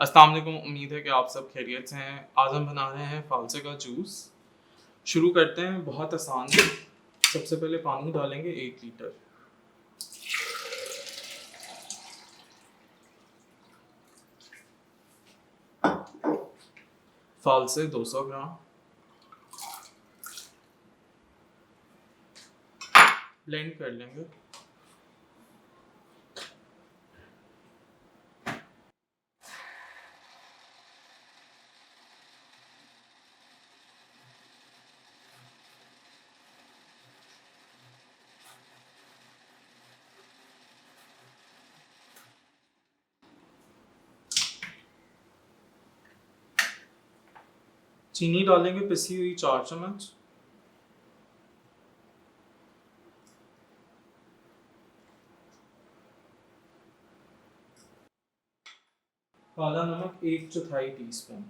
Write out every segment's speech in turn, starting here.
अस्सलाम वालेकुम, उम्मीद है कि आप सब खैरियत से हैं। आज हम बना रहे हैं फालसे का जूस। शुरू करते हैं, बहुत आसान है। सबसे पहले पानी डालेंगे 1 लीटर। फालसे 200 ग्राम। ब्लेंड कर लेंगे। चीनी डालेंगे पिसी हुई 4 चम्मच। काला नमक 1/4 टीस्पून।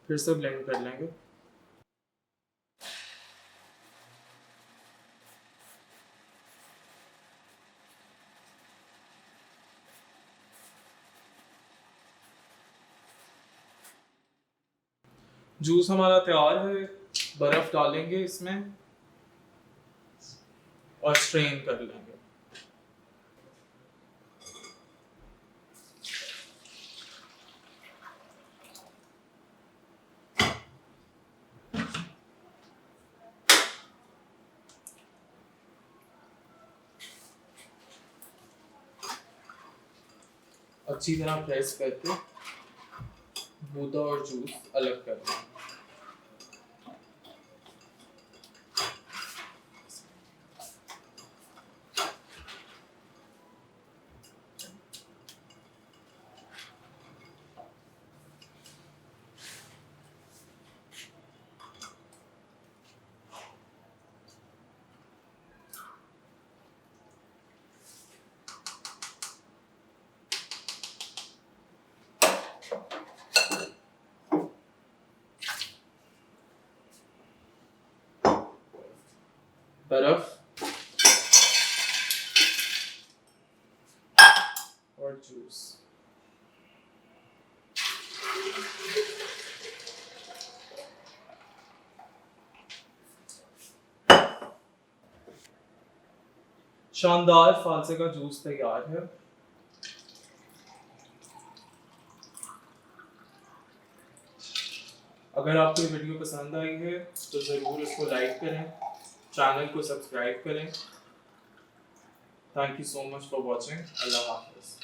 फिर से ब्लेंड कर लेंगे। जूस हमारा तैयार है। बर्फ डालेंगे इसमें और स्ट्रेन कर लेंगे। अच्छी तरह प्रेस करके गूदा और जूस अलग कर लेंगे। बर्फ और जूस। शानदार फालसे का जूस तैयार है। अगर आपको ये वीडियो पसंद आई है तो ज़रूर इसको लाइक करें, चैनल को सब्सक्राइब करें। Thank you so much for watching. अल्लाह हाफ़िज़।